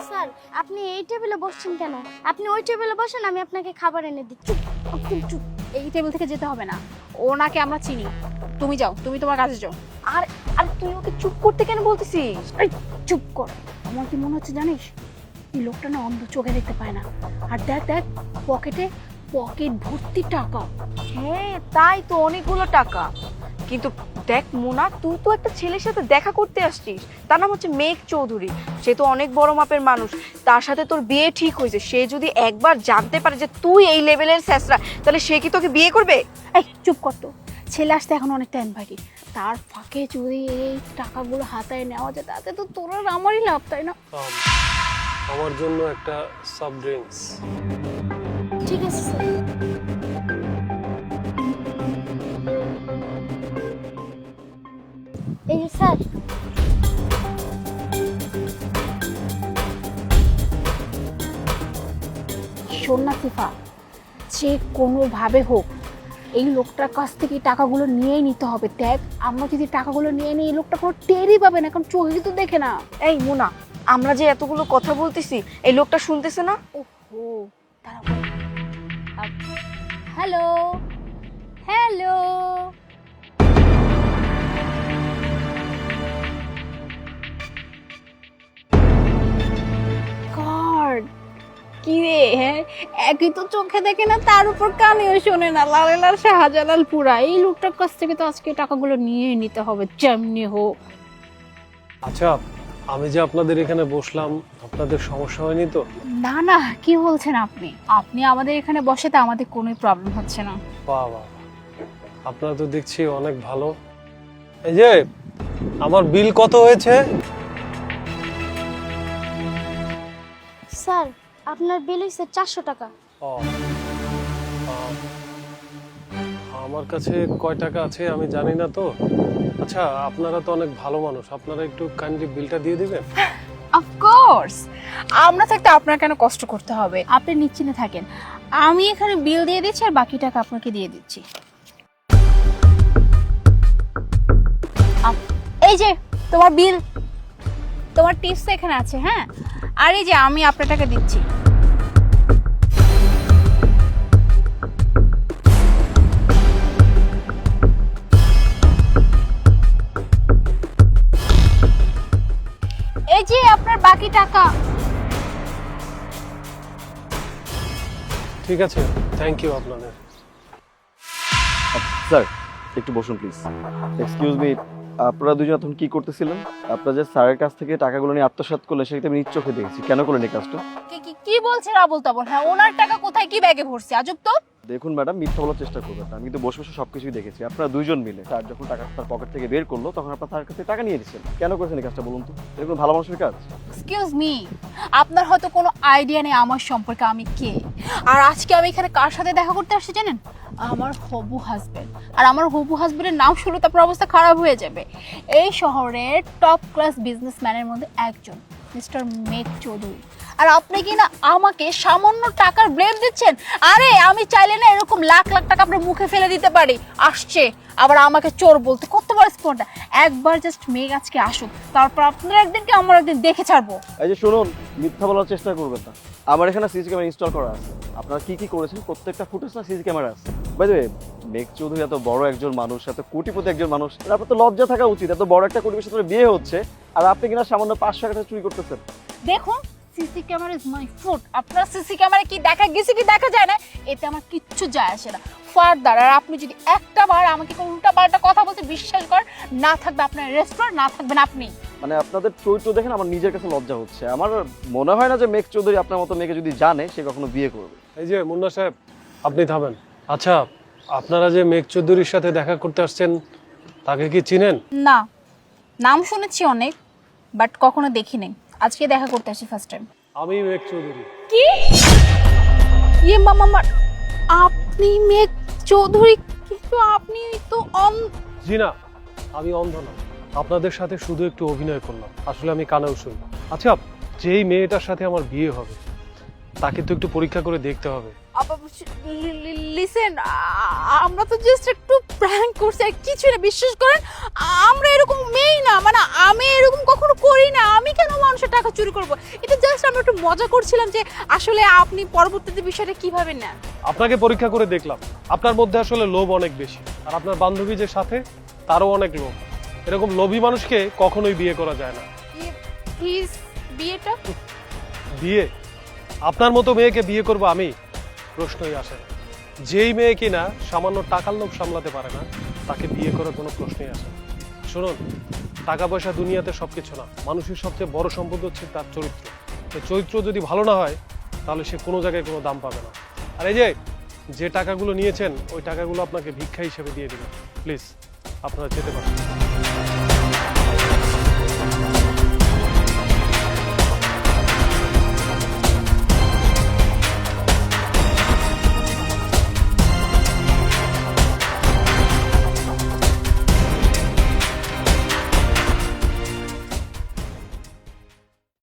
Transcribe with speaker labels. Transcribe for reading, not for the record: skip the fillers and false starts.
Speaker 1: Sir, আপনি এই টেবিলে বসছেন কেন? আপনি ওই টেবিলে বসেন, আমি আপনাকে খাবার এনে দিচ্ছি। চুপ চুপ।
Speaker 2: এই টেবিল থেকে যেতে হবে না, ওনাকে আমরা চিনি। তুমি যাও, তুমি তোমার কাজে যাও।
Speaker 3: আর আর তুই ওকে চুপ করতে কেন বলতেছিস?
Speaker 2: এই চুপ কর। আমার কি মনে হচ্ছে জানিস, এই লোকটা না অন্ধ, চোখে দেখতে পায় না। আর দেখ দেখ, পকেট ভর্তি টাকা।
Speaker 3: হ্যাঁ তাই তো, অনেকগুলো টাকা। কিন্তু দেখ মোনা, তুই তো একটা ছেলের সাথে দেখা করতে আসছিস, তার নাম হচ্ছে মেঘ চৌধুরী। সে তো অনেক বড় মাপের মানুষ, তার সাথে তোর বিয়ে ঠিক হয়েছে। সে যদি একবার জানতে পারে যে তুই এই লেভেলের স্যাসরা, তাহলে সে কি তোকে বিয়ে করবে?
Speaker 2: এই চুপ কর তো, ছেলে আসতে এখন অনেক টাইম বাকি। তার ফাঁকে যদি এই টাকাগুলো হাতায় নেওয়া যায়, তাতে তো তোর আর আমারই লাভ, তাই না?
Speaker 4: আমার জন্য একটা সফট ড্রিঙ্কস।
Speaker 1: ঠিক আছে স্যার। এই যে স্যার।
Speaker 2: শোন না সিফা, যে কোনোভাবে হোক এই লোকটার কাছ থেকে টাকাগুলো নিয়েই নিতে হবে। দেখ, আমরা যদি টাকাগুলো নিয়ে নিই, এই লোকটা কোনো টেরই পাবে না, কারণ চোখে তো দেখে না।
Speaker 3: এই মোনা, আমরা যে এতগুলো কথা বলতেছি, এই লোকটা শুনতেছে না?
Speaker 2: ওহো, দাঁড়াও। হ্যালো হ্যালো, গড, কি রে? হ্যাঁ, একই তো চোখে দেখে না, তার উপর কানেও শোনে না, লালে লাল শাহজালাল পুরা। এই লোকটার কাছ থেকে তো আজকে টাকাগুলো নিয়ে নিতে হবে যেমনি হোক।
Speaker 4: আচ্ছা, আমি যে আপনাদের এখানে বসলাম, আপনাদের সমস্যা হয়নি তো?
Speaker 2: না না, কি বলছেন আপনি? আপনি আমাদের এখানে বসে তো আমাদের কোনো প্রবলেম হচ্ছে না।
Speaker 4: বাহ বাহ, আপনারা তো দেখছি অনেক ভালো। এই যে আমার বিল কত হয়েছে?
Speaker 1: স্যার, আপনার বিল হয়েছে 400 টাকা।
Speaker 4: ও, আমার কাছে কয় টাকা আছে আমি জানি না তো। আচ্ছা, আপনারা তো অনেক ভালো মানুষ, আপনারা একটু কাইন্ডলি বিলটা দিয়ে দিবেন।
Speaker 2: অফকোর্স, আমরা থাকতে আপনার কেন কষ্ট করতে হবে? আপনি নিশ্চিন্তে থাকেন, আমি এখানে বিল দিয়ে দিচ্ছি আর বাকি টাকা আপনাকে দিয়ে দিচ্ছি। এই যে তোমার বিল, তোমার টিপস এখানে আছে। হ্যাঁ, আর এই যে আমি আপনার টাকা দিচ্ছি। এই যে আপনার বাকি টাকা।
Speaker 4: ঠিক আছে, থ্যাংক ইউ আপনাদের।
Speaker 5: স্যার একটু বসুন প্লিজ। এক্সকিউজ মি, আপনারা দুজন এখন কি করতেছিলেন? আপনারা যে স্যারের কাছ থেকে টাকাগুলো নিয়ে আত্মসাৎ করলেন, সেটা আমি নিজ চোখে দেখেছি। কেন করলেন এই কাজটা?
Speaker 2: কি বলছেন আবল তাবল? হ্যাঁ, ওনার টাকা কোথায়, কি ব্যাগে ভরছে? আজব তো।
Speaker 5: দেখুন ম্যাডাম, মিথ্যা বলার চেষ্টা করবেন না। আমি কিন্তু বসে বসে সবকিছুই দেখেছি। আপনারা দুইজন মিলে স্যার যখন টাকা তার পকেট থেকে বের করলো, তখন আপনার তার কাছে টাকা নিয়ে দিচ্ছেন। কেন করেছেন এই কাজটা বলুন তো? এরকম ভালো মানুষের কাজ?
Speaker 2: এক্সকিউজ মি, আপনার হয়তো কোনো আইডিয়া নেই আমার সম্পর্কে, আমি কে। আর আজকে আমি এখানে কার সাথে দেখা করতে আসছি জানেন? আমার হবু হাজবেন্ড। আর আমার হবু হাজবেন্ডের নাম শুনলে তো আপনার অবস্থা খারাপ হয়ে যাবে। এই শহরের টপ ক্লাস বিজনেসম্যানের মধ্যে একজন, মিস্টার মেঘ চৌধুরী। আর আপনি কি না আমাকে সামান্য টাকার ব্লেম দিচ্ছেন? আরে আমি চাইলে না এরকম লাখ লাখ টাকা আপনার মুখে ফেলে দিতে পারি। আসছে আবার আমাকে চোর বলতে, কত বড় স্পর্ধা! একবার জাস্ট মেঘ আজকে আসুক, তারপর আপনার একদিনকে আমার একদিন দেখে ছাড়বো।
Speaker 5: এই যে শুনুন, মিথ্যা বলার চেষ্টা করবেন না। আমার এখানে সিসি ক্যামেরা ইনস্টল করা আছে। আপনারা কি কি করেছেন প্রত্যেকটা ফুটেজ না সিসি ক্যামেরা আছে। বাই দ্য ওয়ে, মেঘ চৌধুরী এত বড় একজন মানুষ, এত কোটিপতি একজন মানুষ, আপনার তো লজ্জা থাকা উচিত। এত বড় একটা কোটিপতির সাথে বিয়ে হচ্ছে, আর আপনি কিনা সামান্য 500 টাকা চুরি করতেছেন।
Speaker 2: দেখুন, CC camera is my foot. আপনার সিসি ক্যামেরা কি দেখা গেছে কি দেখা যায় না, এতে আমার কিচ্ছু যায় আসে না। ফার্দার আর আপনি যদি একটা বার আমাকে কোনো উল্টা পাল্টা কথা বলতে, বিশ্বাস কর, না থাকবে আপনার রেস্টুরেন্ট, না থাকবেন আপনি।
Speaker 5: মানে আপনাদের চরিত্র দেখেন আমার নিজের কাছে লজ্জা হচ্ছে। আমার মনে হয় না যে মেঘ চৌধুরী আপনার মতো মেয়েকে যদি জানে, সে কখনো বিয়ে করবে।
Speaker 4: এই যে মুন্না সাহেব, আপনি থামেন। আচ্ছা, আপনারা যে মেঘ চৌধুরীর সাথে দেখা করতে আসছেন, তাকে কি চিনেন?
Speaker 2: না, নাম শুনেছি অনেক, বাট কখনো দেখি নাই। আজকে দেখা করতে আসি ফার্স্ট টাইম।
Speaker 4: আমি মেঘ চৌধুরী।
Speaker 2: কি? ইয়ে মামা, আপনি মেঘ চৌধুরী? কিন্তু আপনি তো
Speaker 4: জি না, আমি অন্ধ না। আপনাদের সাথে শুধু একটু অভিনয় করলাম, আসলে আমি কানেও শুনি। আচ্ছা, যেই মেয়েটার সাথে আমার বিয়ে হবে, তাকে তো একটু পরীক্ষা করে দেখতে হবে।
Speaker 2: লিসেন, আমরা তো জাস্ট একটু প্র্যাঙ্ক করছি, আর কিছু না, বিশ্বাস করেন আমরা এরকম মেয়ে না, মানে আমি এরকম কখনো করি না। আমি কেন মানুষের টাকা চুরি করব? এটা জাস্ট আমরা একটু মজা করছিলাম যে আসলে আপনি পরবর্তীতে বিষয়টা কিভাবে নেন।
Speaker 4: আপনাকে পরীক্ষা করে দেখলাম আপনার মধ্যে আসলে লোভ অনেক বেশি, আর আপনার বান্ধবী যে সাথে তারও অনেক লোভ। এরকম লোভী মানুষকে কখনোই বিয়ে করা যায় না।
Speaker 2: প্লিজ বিয়েটা
Speaker 4: বিয়ে? আপনার মতো মেয়েকে বিয়ে করব আমি? প্রশ্নই আসে না। যেই মেয়ে কিনা সামান্য টাকার লোভ সামলাতে পারে না, তাকে বিয়ে করার কোনো প্রশ্নই আসে না। শুনুন, টাকা পয়সা দুনিয়াতে সবকিছু না, মানুষের সবচেয়ে বড় সম্পদ হচ্ছে তার চরিত্র। তো চরিত্র যদি ভালো না হয় তাহলে সে কোনো জায়গায় কোনো দাম পাবে না। আর এই যে টাকাগুলো নিয়েছেন, ওই টাকাগুলো আপনাকে ভিক্ষা হিসেবে দিয়ে দিবেন। প্লিজ আপনারা যেতে পারেন।